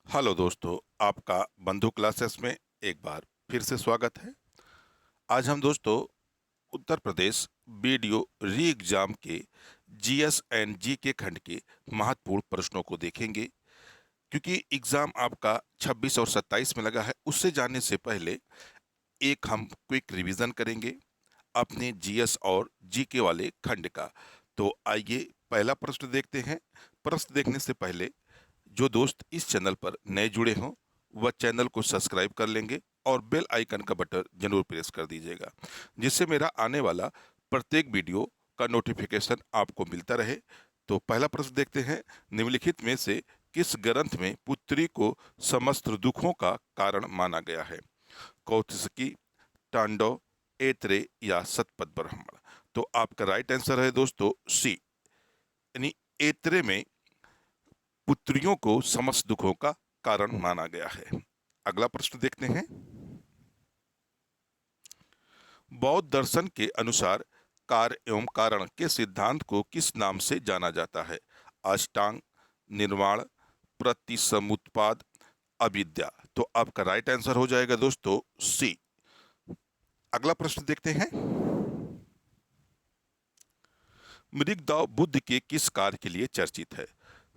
Hello दोस्तों, आपका बंधु क्लासेस में एक बार फिर से स्वागत है। आज हम दोस्तों उत्तर प्रदेश बीडीओ री एग्जाम के जीएस एंड जी के खंड के महत्वपूर्ण प्रश्नों को देखेंगे। क्योंकि एग्जाम आपका 26 और 27 में लगा है, उससे जानने से पहले एक हम क्विक रिवीजन करेंगे अपने जीएस और जीके वाले खंड का। तो आइए पहला प्रश्न देखते हैं। प्रश्न देखने से पहले जो दोस्त इस चैनल पर नए जुड़े हों वह चैनल को सब्सक्राइब कर लेंगे और बेल आइकन का बटन जरूर प्रेस कर दीजिएगा, जिससे मेरा आने वाला प्रत्येक वीडियो का नोटिफिकेशन आपको मिलता रहे। तो पहला प्रश्न देखते हैं। निम्नलिखित में से किस ग्रंथ में पुत्री को समस्त दुखों का कारण माना गया है? कौत्सकी, तांडव, ऐत्रेय या शतपथ ब्राह्मण? तो आपका राइट आंसर है दोस्तों सी, यानी ऐत्रेय में पुत्रियों को समस्त दुखों का कारण माना गया है। अगला प्रश्न देखते हैं। बौद्ध दर्शन के अनुसार कार्य एवं कारण के सिद्धांत को किस नाम से जाना जाता है? अष्टांग, निर्वाण, प्रतिसमुत्पाद, अविद्या? तो आपका राइट आंसर हो जाएगा दोस्तों सी। अगला प्रश्न देखते हैं। मृगदाव बुद्ध के किस कार्य के लिए चर्चित है?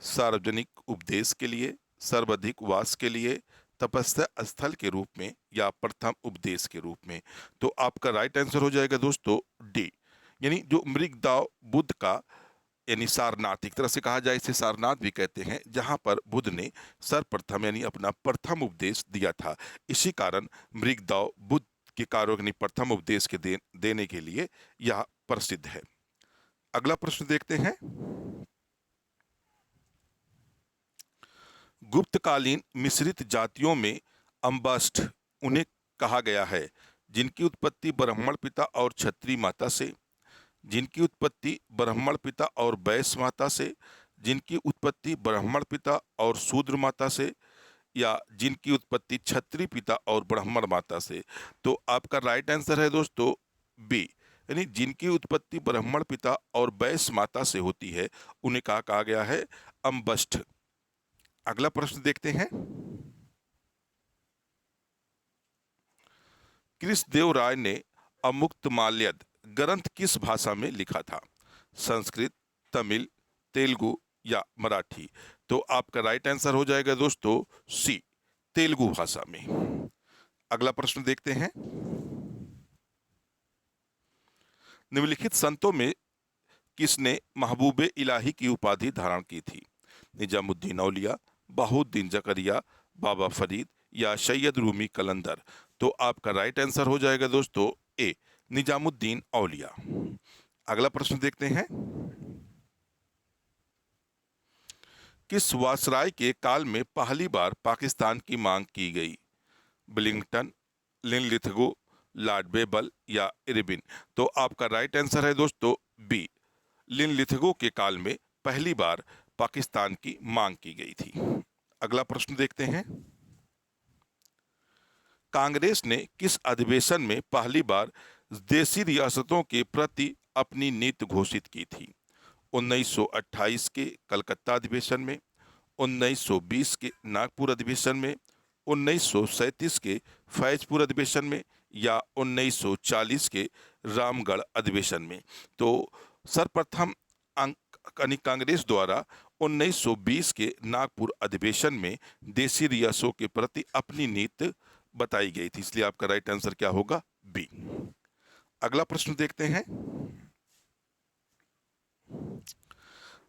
सार्वजनिक उपदेश के लिए, सर्वाधिक वास के लिए, तपस्या स्थल के रूप में या प्रथम उपदेश के रूप में? तो आपका राइट आंसर हो जाएगा दोस्तों डी, यानी जो मृगदाव बुद्ध का यानी सारनाथ, एक तरह से कहा जाए इसे सारनाथ भी कहते हैं, जहां पर बुद्ध ने सर्वप्रथम यानी अपना प्रथम उपदेश दिया था। इसी कारण मृगदाव बुद्ध के कार्यों यानी प्रथम उपदेश के देने के लिए यह प्रसिद्ध है। अगला प्रश्न देखते हैं। गुप्तकालीन मिश्रित जातियों में अंबाष्ठ उन्हें कहा गया है जिनकी उत्पत्ति ब्राह्मण पिता और क्षत्रिय माता से, जिनकी उत्पत्ति ब्राह्मण पिता और वैश्य माता से, जिनकी उत्पत्ति ब्राह्मण पिता और शूद्र माता से, या जिनकी उत्पत्ति क्षत्रिय पिता और ब्राह्मण माता से? तो आपका राइट आंसर है दोस्तों बी, यानी जिनकी उत्पत्ति ब्राह्मण पिता और वैश्य माता से होती है उन्हें कहा गया है अंबष्ठ। अगला प्रश्न देखते हैं। कृष्णदेव राय ने अमुक्तमाल्यद ग्रंथ किस भाषा में लिखा था? संस्कृत, तमिल, तेलुगु या मराठी? तो आपका राइट आंसर हो जाएगा दोस्तों सी, तेलुगु भाषा में। अगला प्रश्न देखते हैं। निम्नलिखित संतों में किसने महबूबे इलाही की उपाधि धारण की थी? निजामुद्दीन औलिया, बहाउद्दीन जकरिया, बाबा फरीद या सैयद रूमी कलंदर? तो आपका राइट आंसर हो जाएगा दोस्तों ए, निजामुद्दीन औलिया। अगला प्रश्न देखते हैं। किस वायसराय के काल में पहली बार पाकिस्तान की मांग की गई? ब्लिंगटन, लिनलिथगो, लॉर्ड बेबल या इरविन? तो आपका राइट आंसर है दोस्तों बी, लिनलिथगो के काल में पहली बार पाकिस्तान की मांग की गई थी। अगला प्रश्न देखते हैं। कांग्रेस ने किस अधिवेशन में पहली बार देशी रियासतों के प्रति अपनी नीति घोषित की थी? 1928 के कलकत्ता अधिवेशन में, 1920 के नागपुर अधिवेशन में, 1937 के फैजपुर अधिवेशन में या 1940 के रामगढ़ अधिवेशन में? तो सर्वप्रथम कांग्रेस द्वारा 1920 के नागपुर अधिवेशन में देशी रियासतों के प्रति अपनी नीति बताई गई थी, इसलिए आपका राइट आंसर क्या होगा? बी। अगला प्रश्न देखते हैं।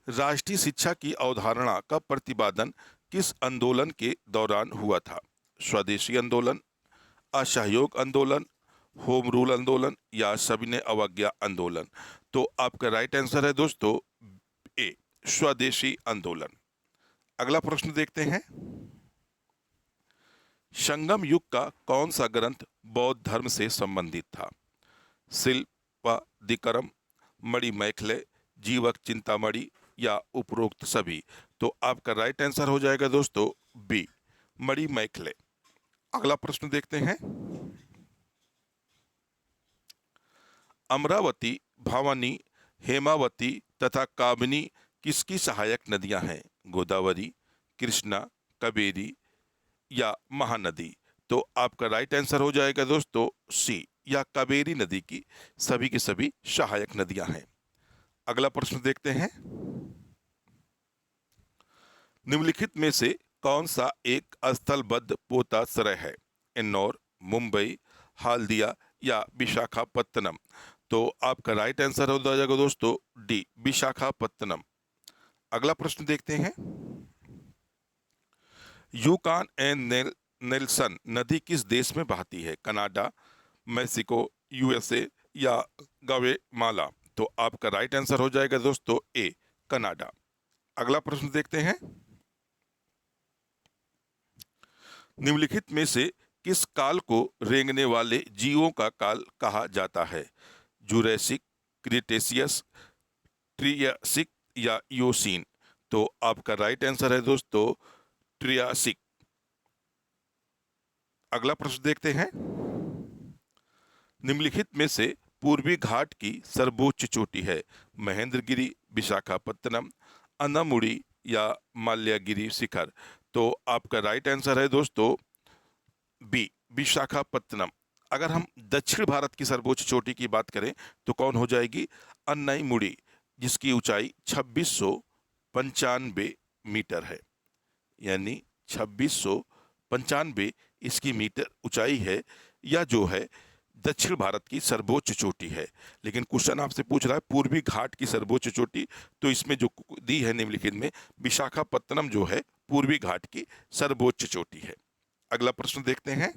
राष्ट्रीय शिक्षा की अवधारणा का प्रतिपादन किस आंदोलन के दौरान हुआ था? स्वदेशी आंदोलन, असहयोग आंदोलन, होम रूल आंदोलन या सविनय अवज्ञा आंदोलन? तो आपका राइट आंसर है दोस्तों ए, स्वदेशी आंदोलन। अगला प्रश्न देखते हैं। संगम युग का कौन सा ग्रंथ बौद्ध धर्म से संबंधित था? शिल्पादिकरम, मणिमेखले, जीवक चिंतामणि या उपरोक्त सभी? तो आपका राइट आंसर हो जाएगा दोस्तों बी, मणिमेखले। अगला प्रश्न देखते हैं। अमरावती, भवानी, हेमावती तथा कामिनी किसकी सहायक नदियां हैं? गोदावरी, कृष्णा, कावेरी या महानदी? तो आपका राइट आंसर हो जाएगा दोस्तों सी, या कावेरी नदी की सभी की सभी सहायक नदियां हैं। अगला प्रश्न देखते हैं। निम्नलिखित में से कौन सा एक स्थलबद्ध पोताश्रय है? इंदौर, मुंबई, हल्दिया या विशाखापत्तनम? तो आपका राइट आंसर हो जाएगा दोस्तों डी, विशाखापत्तनम। अगला प्रश्न देखते हैं। यूकान एंड नेल्सन नदी किस देश में बहती है? कनाडा, मेक्सिको, यूएसए या ग्वाटेमाला? तो आपका राइट आंसर हो जाएगा दोस्तों ए, कनाडा। अगला प्रश्न देखते हैं। निम्नलिखित में से किस काल को रेंगने वाले जीवों का काल कहा जाता है? जुरैसिक, क्रिटेशियस, ट्रियासिक या योसीन? तो आपका राइट आंसर है दोस्तों ट्रियासिक। अगला प्रश्न देखते हैं। निम्नलिखित में से पूर्वी घाट की सर्वोच्च चोटी है? महेंद्रगिरी, विशाखापत्तनम, अन्नामुडी या माल्यागिरी शिखर? तो आपका राइट आंसर है दोस्तों बी, विशाखापत्तनम। अगर हम दक्षिण भारत की सर्वोच्च चोटी की बात करें तो कौन हो जाएगी? अन्नामुडी, जिसकी ऊंचाई 2695 मीटर है, यानी 2695 इसकी मीटर ऊंचाई है, या जो है दक्षिण भारत की सर्वोच्च चोटी है। लेकिन क्वेश्चन आपसे पूछ रहा है पूर्वी घाट की सर्वोच्च चोटी, तो इसमें जो दी है निम्नलिखित में विशाखापत्तनम जो है पूर्वी घाट की सर्वोच्च चोटी है। अगला प्रश्न देखते हैं।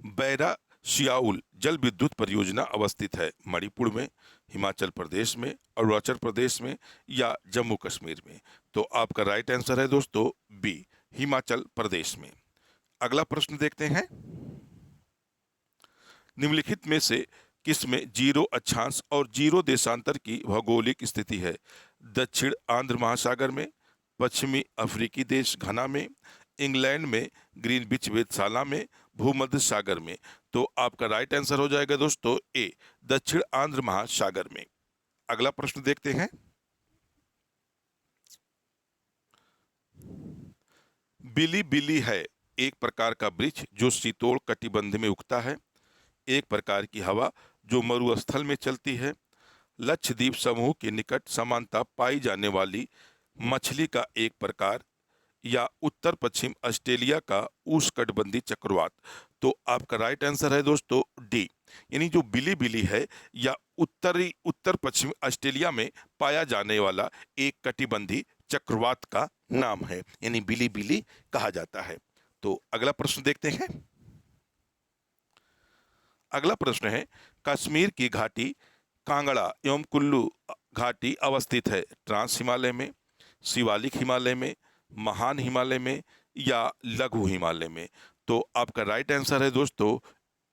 बैरा सियाउल जल विद्युत परियोजना अवस्थित है? मणिपुर में, हिमाचल प्रदेश में, अरुणाचल प्रदेश में या जम्मू कश्मीर में? तो आपका राइट आंसर है दोस्तों बी, हिमाचल प्रदेश में। अगला प्रश्न देखते हैं। निम्नलिखित में से किसमें जीरो अक्षांश और जीरो देशांतर की भौगोलिक स्थिति है? दक्षिण आंध्र महासागर में, पश्चिमी अफ्रीकी देश घना में, इंग्लैंड में ग्रीनविच वेधशाला में, भूमध्य सागर में? तो आपका राइट आंसर हो जाएगा दोस्तों ए, दक्षिण आंध्र महासागर में। अगला प्रश्न देखते हैं। बिली बिली है एक प्रकार का वृक्ष जो शीतोष्ण कटिबंध में उगता है, एक प्रकार की हवा जो मरुस्थल में चलती है, लक्षद्वीप समूह के निकट समानता पाई जाने वाली मछली का एक प्रकार, या उत्तर पश्चिम ऑस्ट्रेलिया का उष्णकटिबंधीय चक्रवात? तो आपका राइट आंसर है दोस्तों डी, यानी जो बिली बिली है या उत्तर पश्चिम ऑस्ट्रेलिया में पाया जाने वाला एक कटिबंधीय चक्रवात का नाम है, यानी बिली बिली कहा जाता है। तो अगला प्रश्न देखते हैं। अगला प्रश्न है, कश्मीर की घाटी कांगड़ा एवं कुल्लू घाटी अवस्थित है? ट्रांस हिमालय में, शिवालिक हिमालय में, महान हिमालय में या लघु हिमालय में? तो आपका राइट आंसर है दोस्तों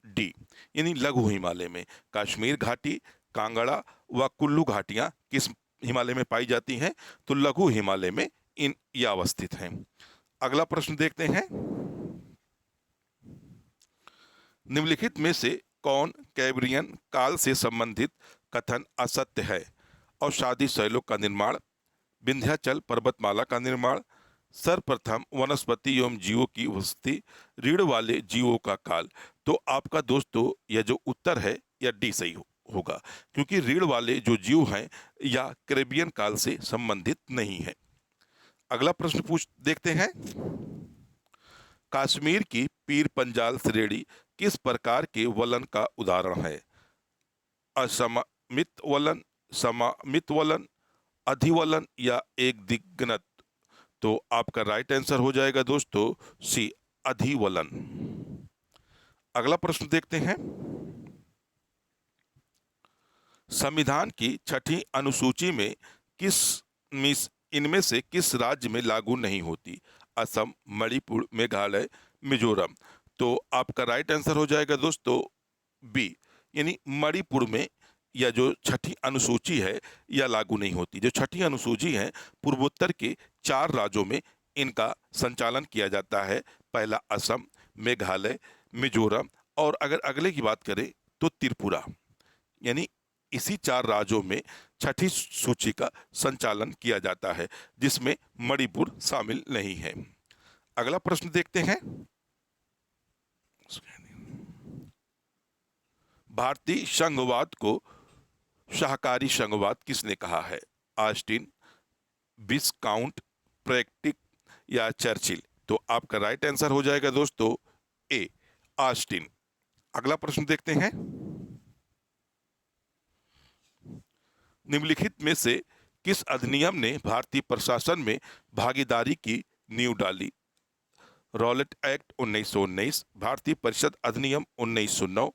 डी, यानी लघु हिमालय में। कश्मीर घाटी, कांगड़ा व कुल्लू घाटियां किस हिमालय में पाई जाती हैं? तो लघु हिमालय में ये अवस्थित हैं। अगला प्रश्न देखते हैं। निम्नलिखित में से कौन कैब्रियन काल से संबंधित कथन असत्य है? औषधि शैलों का निर्माण, विंध्याचल पर्वतमाला का निर्माण, सर्वप्रथम वनस्पति एवं जीवों की उपस्थिति, रीढ़ वाले जीवों का काल? तो आपका दोस्तों यह जो उत्तर है यह डी सही होगा, क्योंकि रीढ़ वाले जो जीव हैं या कैरिबियन काल से संबंधित नहीं है। अगला प्रश्न देखते हैं। कश्मीर की पीर पंजाल श्रेणी किस प्रकार के वलन का उदाहरण है? असममित वलन, सममित वलन, अधिवलन या एक दिग्गनत? तो आपका राइट आंसर हो जाएगा दोस्तों सी, अधिवलन। अगला प्रश्न देखते हैं। संविधान की छठी अनुसूची में इनमें से किस राज्य में लागू नहीं होती? असम, मणिपुर, मेघालय, मिजोरम? तो आपका राइट आंसर हो जाएगा दोस्तों बी, यानी मणिपुर में यह जो छठी अनुसूची है यह लागू नहीं होती। जो छठी अनुसूची है पूर्वोत्तर के 4 राज्यों में इनका संचालन किया जाता है। पहला असम, मेघालय, मिजोरम और अगर अगले की बात करें तो त्रिपुरा, यानी इसी 4 राज्यों में छठी सूची का संचालन किया जाता है, जिसमें मणिपुर शामिल नहीं है। अगला प्रश्न देखते हैं। भारतीय संघवाद को शाकाहारी संघवाद किसने कहा है? ऑस्टिन, विस्काउंट, प्रैक्टिक या चर्चिल? तो आपका राइट आंसर हो जाएगा दोस्तों ए, ऑस्टिन। अगला प्रश्न देखते हैं। निम्नलिखित में से किस अधिनियम ने भारतीय प्रशासन में भागीदारी की नींव डाली? रॉलेट एक्ट 1919, भारतीय परिषद अधिनियम 1909,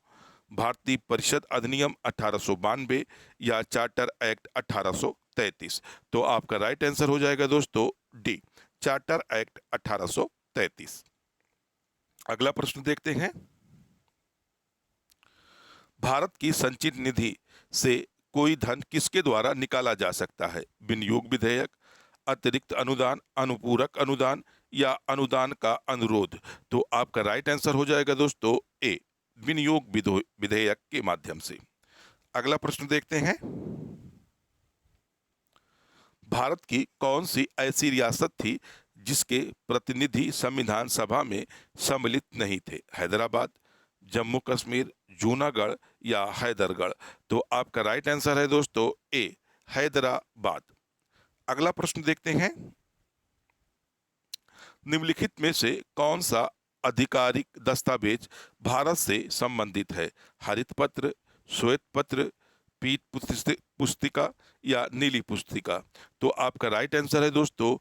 भारतीय परिषद अधिनियम 1892 या चार्टर एक्ट 1833? तो आपका राइट आंसर हो जाएगा दोस्तों डी, चार्टर एक्ट 1833। अगला प्रश्न देखते हैं। भारत की संचित निधि से कोई धन किसके द्वारा निकाला जा सकता है? विनियोग विधेयक, अतिरिक्त अनुदान, अनुपूरक अनुदान या अनुदान का अनुरोध? तो आपका राइट आंसर हो जाएगा दोस्तों ए, विनियोग विधेयक के माध्यम से। अगला प्रश्न देखते हैं। भारत की कौन सी ऐसी रियासत थी जिसके प्रतिनिधि संविधान सभा में सम्मिलित नहीं थे? हैदराबाद, जम्मू कश्मीर, जूनागढ़ या हैदरगढ़? तो आपका राइट आंसर है दोस्तों ए, हैदराबाद। अगला प्रश्न देखते हैं। निम्नलिखित में से कौन सा आधिकारिक दस्तावेज भारत से संबंधित है? हरित पत्र, श्वेत पत्र, पीत पुस्तिका या नीली पुस्तिका? तो आपका राइट आंसर है दोस्तों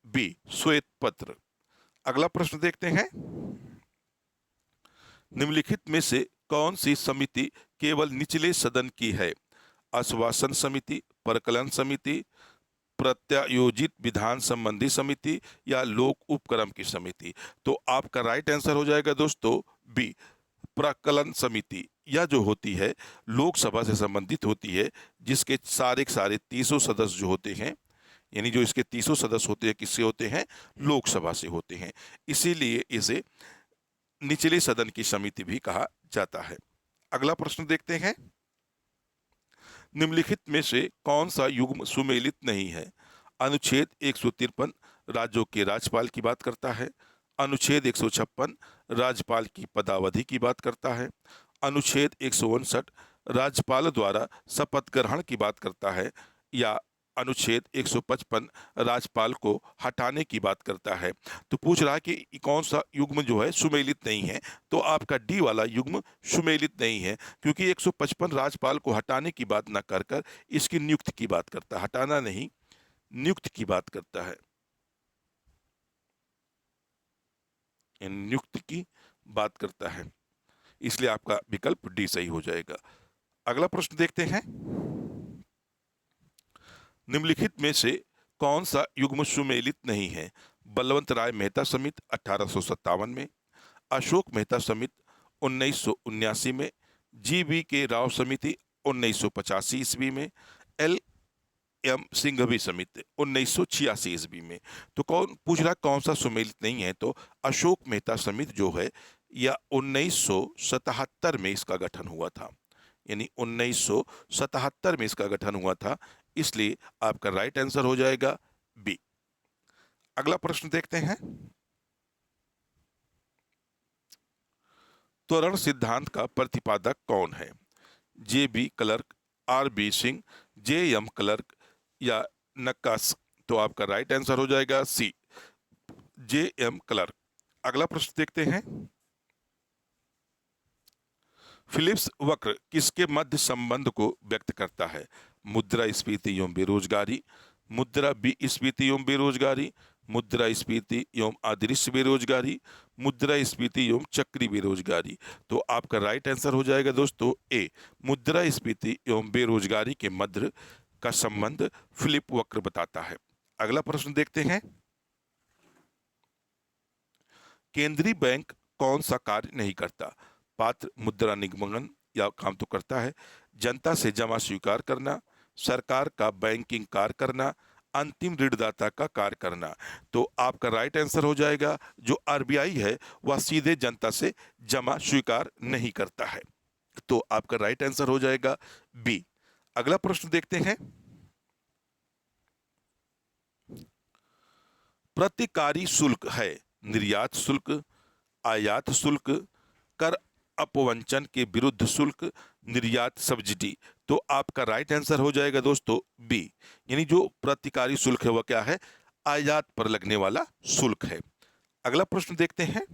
बी, श्वेत पत्र। अगला प्रश्न देखते हैं। निम्नलिखित में से कौन सी समिति केवल निचले सदन की है? आश्वासन समिति, प्रकलन समिति, प्रत्यायोजित विधान संबंधी समिति या लोक उपक्रम की समिति? तो आपका राइट आंसर हो जाएगा दोस्तों बी, प्रकलन समिति। यह जो होती है लोकसभा से संबंधित होती है, जिसके सारे के सारे 300 सदस्य जो होते हैं, यानी जो इसके 300 सदस्य होते हैं किससे होते हैं? लोकसभा से होते हैं। इसीलिए इसे निचले सदन की समिति भी कहा जाता है। अगला प्रश्न देखते हैं। निम्नलिखित में से कौन सा युग्म सुमेलित नहीं है? अनुच्छेद 153 राज्यों के राज्यपाल की बात करता है, अनुच्छेद 156 राज्यपाल की पदावधि की बात करता है, अनुच्छेद 159 राज्यपाल द्वारा शपथ ग्रहण की बात करता है, या अनुच्छेद 155 राज्यपाल को हटाने की बात करता है? तो पूछ रहा है कि कौन सा युग्म जो है सुमेलित नहीं है। तो आपका डी वाला युग्म सुमेलित नहीं है, क्योंकि 155 राज्यपाल को हटाने की बात ना कर कर इसकी नियुक्ति की बात करता है, हटाना नहीं, नियुक्त की बात करता है, नियुक्त की बात करता है। इसलिए आपका विकल्प डी सही हो जाएगा। अगला प्रश्न देखते हैं। निम्नलिखित में से कौन सा युग्म सुमेलित नहीं है? बलवंत राय मेहता समिति 1857 में, अशोक मेहता समिति 1979 में, जी.वी. के राव समिति 1985 ईस्वी में, एल एम सिंघवी समिति 1986 ईस्वी में? तो कौन पूछ रहा कौन सा सुमेलित नहीं है? तो अशोक मेहता समिति जो है या 1977 में इसका गठन हुआ था, यानी 1977 में इसका गठन हुआ था, इसलिए आपका राइट आंसर हो जाएगा बी। अगला प्रश्न देखते हैं। त्वरण सिद्धांत का प्रतिपादक कौन है? JB. Clerk, RB. Singh, J.M.. Clerk या नक्कास? तो आपका राइट आंसर हो जाएगा सी, जे.एम. क्लर्क। अगला प्रश्न देखते हैं। फिलिप्स वक्र किसके मध्य संबंध को व्यक्त करता है? मुद्रास्फीति एवं बेरोजगारी, मुद्रा विस्फीति एवं बेरोजगारी, मुद्रास्फीति एवं अदृश्य बेरोजगारी, मुद्रास्फीति एवं चक्री बेरोजगारी? तो आपका राइट आंसर हो जाएगा दोस्तों ए, मुद्रास्फीति एवं बेरोजगारी के मध्य का संबंध फिलिप वक्र बताता है। अगला प्रश्न देखते हैं। केंद्रीय बैंक कौन सा कार्य नहीं करता? पात्र मुद्रा निगमन या काम तो करता है, जनता से जमा स्वीकार करना, सरकार का बैंकिंग कार्य करना, अंतिम ऋणदाता का कार्य करना? तो आपका राइट आंसर हो जाएगा जो आरबीआई है वह सीधे जनता से जमा स्वीकार नहीं करता है। तो आपका राइट आंसर हो जाएगा बी। अगला प्रश्न देखते हैं। प्रतिकारी शुल्क है निर्यात शुल्क, आयात शुल्क, कर अपवंचन के विरुद्ध शुल्क, निर्यात सब्सिडी। तो आपका राइट आंसर हो जाएगा दोस्तों बी, यानी जो प्रतिकारी शुल्क है वह क्या है, आयात पर लगने वाला शुल्क है। अगला प्रश्न देखते हैं।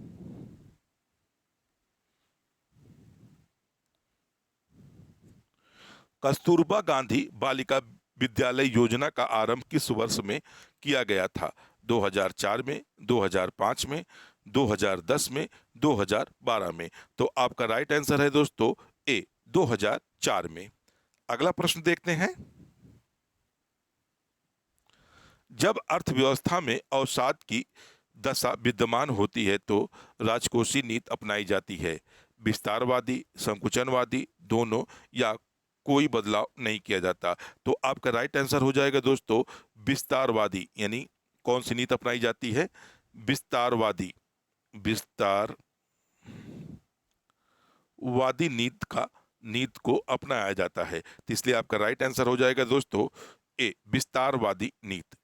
कस्तूरबा गांधी बालिका विद्यालय योजना का आरंभ किस वर्ष में किया गया था? 2004 में, 2005 में, 2010 में, 2012 में। तो आपका राइट आंसर है दोस्तों ए, 2004 में। अगला प्रश्न देखते हैं। जब अर्थव्यवस्था में अवसाद की दशा विद्यमान होती है तो राजकोषीय नीति अपनाई जाती है। विस्तारवादी, संकुचनवादी, दोनों, या कोई बदलाव नहीं किया जाता। तो आपका राइट आंसर हो जाएगा दोस्तों विस्तारवादी, यानी कौन सी नीति अपनाई जाती है? विस्तारवादी, विस्तारवादी नीति को अपनाया जाता है। तो इसलिए आपका राइट आंसर हो जाएगा दोस्तों ए, विस्तारवादी नीति।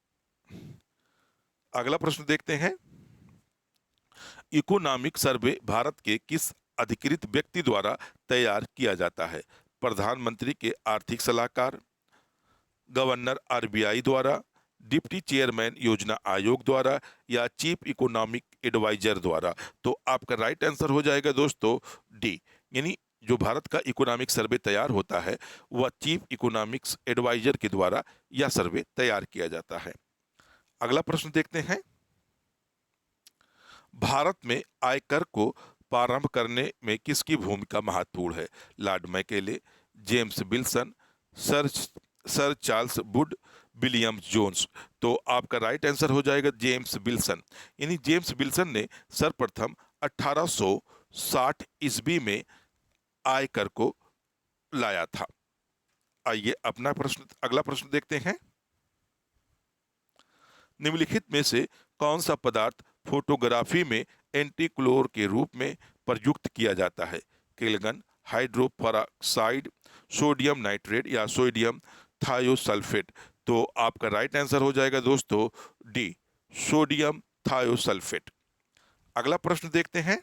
अगला प्रश्न देखते हैं। इकोनॉमिक सर्वे भारत के किस अधिकृत व्यक्ति द्वारा तैयार किया जाता है? प्रधानमंत्री के आर्थिक सलाहकार, गवर्नर आरबीआई द्वारा, डिप्टी चेयरमैन योजना आयोग द्वारा, या चीफ इकोनॉमिक एडवाइजर द्वारा। तो आपका राइट आंसर हो जाएगा दोस्तों डी, यानी जो भारत का इकोनॉमिक सर्वे तैयार होता है वह चीफ इकोनॉमिक्स एडवाइजर के द्वारा यह सर्वे तैयार किया जाता है। अगला प्रश्न देखते हैं। भारत में आयकर को प्रारंभ करने में किसकी भूमिका महत्वपूर्ण है? Lord Macaulay, James Wilson, sir sir Charles Wood, William Jones. तो आपका राइट आंसर हो जाएगा जेम्स विल्सन, यानी जेम्स विल्सन ने सर्वप्रथम 1860 ईस्वी में आयकर को लाया था। आइए अपना प्रश्न, अगला प्रश्न देखते हैं। निम्नलिखित में से कौन सा पदार्थ फोटोग्राफी में एंटीक्लोर के रूप में प्रयुक्त किया जाता है? केल्गन, हाइड्रोपराक्साइड, सोडियम नाइट्रेट, या सोडियम थायोसल्फेट। तो आपका राइट आंसर हो जाएगा दोस्तों डी, सोडियम थायोसल्फेट। अगला प्रश्न देखते हैं।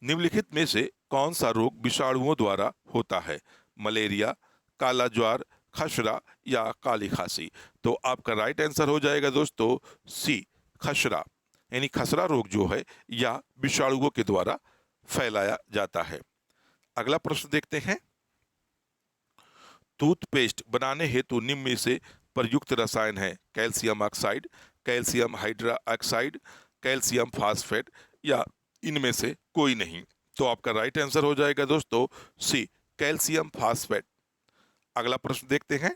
निम्नलिखित में से कौन सा रोग विषाणुओं द्वारा होता है? मलेरिया, काला ज्वार, खसरा, या काली खांसी। तो आपका राइट आंसर हो जाएगा दोस्तों सी, खसरा, यानी खसरा रोग जो है या विषाणुओं के द्वारा फैलाया जाता है। अगला प्रश्न देखते हैं। टूथपेस्ट बनाने हेतु निम्न में से प्रयुक्त रसायन है? Calcium oxide, calcium hydroxide, calcium phosphate, या इनमें से कोई नहीं। तो आपका राइट आंसर हो जाएगा दोस्तों सी, कैल्शियम फास्फेट। अगला प्रश्न देखते हैं।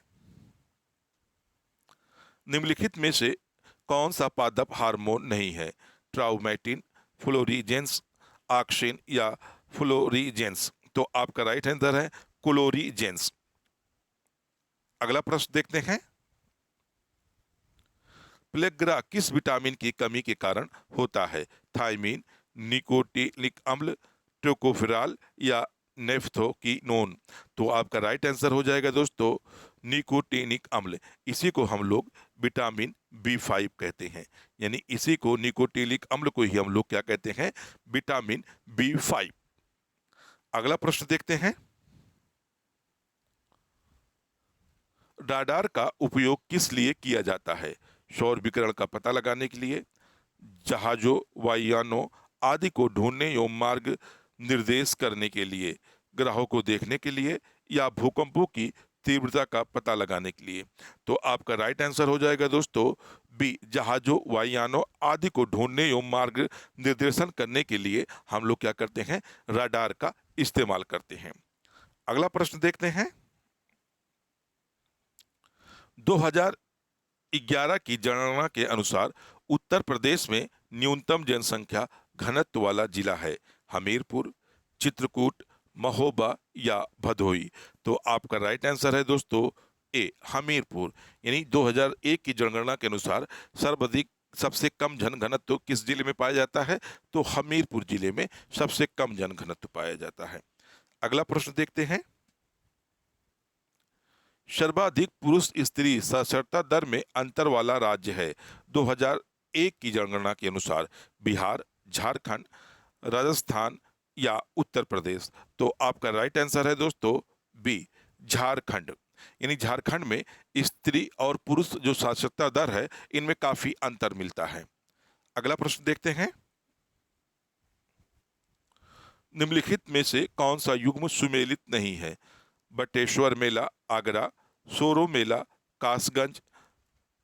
निम्नलिखित में से कौन सा पादप हार्मोन नहीं है? ट्राउमेटिन, फ्लोरीजेंस, ऑक्सिन, या फ्लोरीजेंस। तो आपका राइट आंसर है क्लोरीजेंस। अगला प्रश्न देखते हैं। प्लेग्रा किस विटामिन की कमी के कारण होता है? थायमीन, निकोटिनिक अम्ल, टोकोफेरॉल, या नेफ्थोकिनोन। तो आपका राइट आंसर हो जाएगा दोस्तों निकोटिनिक अम्ल। इसी को हम लोग विटामिन B5 कहते हैं, यानी इसी को निकोटिनिक अम्ल को ही हम लोग क्या कहते हैं? Vitamin B5। अगला प्रश्न देखते हैं। राडार का उपयोग किस लिए किया जाता है? सौर विकिरण का पता लगाने के लिए, जहाजों, वायुयानों आदि को ढूंढने एवं मार्ग निर्देश करने के लिए, ग्रहों को देखने के लिए, या भूकंपों की तीव्रता का पता लगाने के लिए। तो आपका राइट आंसर हो जाएगा दोस्तों बी, जहाजों, वायुयानों आदि को ढूंढने एवं मार्ग निर्देशन करने के लिए हम लोग क्या करते हैं? राडार का इस्तेमाल करते हैं। अगला प्रश्न देखते हैं। 2011 की जनगणना के अनुसार उत्तर प्रदेश में न्यूनतम जनसंख्या घनत्व वाला जिला है? हमीरपुर, चित्रकूट, महोबा, या भदोही। तो आपका राइट आंसर है दोस्तों ए, हमीरपुर, यानी 2001 की जनगणना के अनुसार सर्वाधिक सबसे कम जन घनत्व किस जिले में पाया जाता है? तो हमीरपुर जिले में सबसे कम जन घनत्व पाया जाता है। अगला प्रश्न देखते हैं। सर्वाधिक पुरुष स्त्री साक्षरता दर में अंतर वाला राज्य है? एक की जनगणना के अनुसार बिहार, झारखंड, राजस्थान या उत्तर प्रदेश? तो आपका राइट आंसर है दोस्तों बी, झारखंड। यानी झारखंड में स्त्री और पुरुष जो साक्षरता दर है इनमें काफी अंतर मिलता है। अगला प्रश्न देखते हैं। निम्नलिखित में से कौन सा युग्म सुमेलित नहीं है? बटेश्वर मेला आगरा, सोरो मेला कासगंज,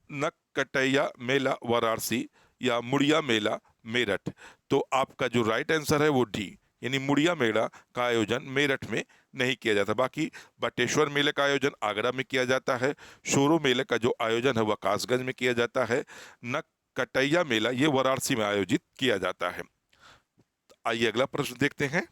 नककटैया मेला वाराणसी या मुड़िया मेला मेरठ? तो आपका जो राइट आंसर है वो डी, यानी मुड़िया मेला का आयोजन मेरठ में नहीं किया जाता। बाकी बटेश्वर मेले का आयोजन आगरा में किया जाता है, शोरो मेले का जो आयोजन है वह कासगंज में किया जाता है, नककटैया मेला ये वाराणसी में आयोजित किया जाता है। आइए अगला प्रश्न देखते हैं।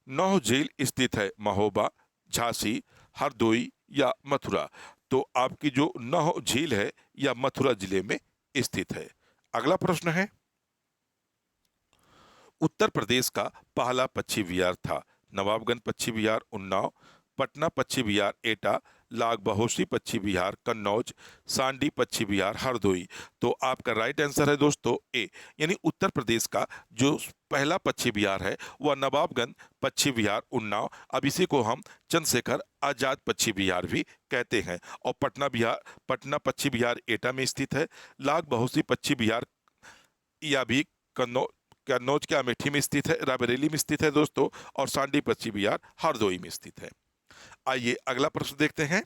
नौह झील स्थित है महोबा, झांसी, हरदोई या मथुरा? तो आपकी जो नौह झील है या मथुरा जिले में स्थित है। अगला प्रश्न है। उत्तर प्रदेश का पहला पक्षी विहार था? नवाबगंज पक्षी विहार उन्नाव, पटना पक्षी विहार एटा, लाग बहोशी पक्षी विहार कन्नौज, सांडी पक्षी विहार हरदोई? तो आपका राइट आंसर है दोस्तों ए, यानी उत्तर प्रदेश का जो पहला पक्षी विहार है वह नवाबगंज पक्षी विहार उन्नाव, अब इसी को हम चंद्रशेखर आजाद पक्षी विहार भी कहते हैं। और पटना पक्षी विहार एटा में स्थित है, लाग बहोशी पक्षी विहार या भी कन्नौज के अमेठी में स्थित है, रायबरेली में स्थित है दोस्तों, और सांडी पक्षी विहार हरदोई में स्थित है। आइए अगला प्रश्न देखते हैं।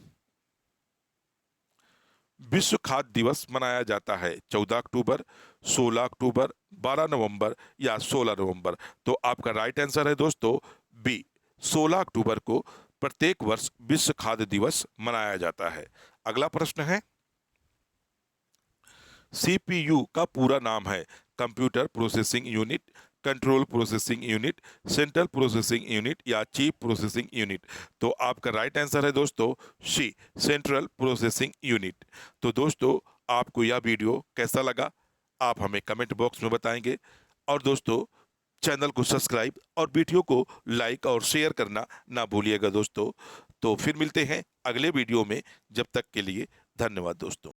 विश्व खाद्य दिवस मनाया जाता है 14 अक्टूबर, 16 अक्टूबर, 12 नवंबर या 16 नवंबर? तो आपका राइट आंसर है दोस्तों बी, 16 अक्टूबर को प्रत्येक वर्ष विश्व खाद्य दिवस मनाया जाता है। अगला प्रश्न है। सीपीयू का पूरा नाम है computer processing unit, control processing unit, central processing unit या चीफ प्रोसेसिंग यूनिट? तो आपका राइट आंसर है दोस्तों सी, सेंट्रल प्रोसेसिंग यूनिट। तो दोस्तों आपको यह वीडियो कैसा लगा आप हमें कमेंट बॉक्स में बताएंगे, और दोस्तों चैनल को सब्सक्राइब और वीडियो को लाइक और शेयर करना ना भूलिएगा दोस्तों। तो फिर मिलते हैं अगले वीडियो में, जब तक के लिए धन्यवाद दोस्तों।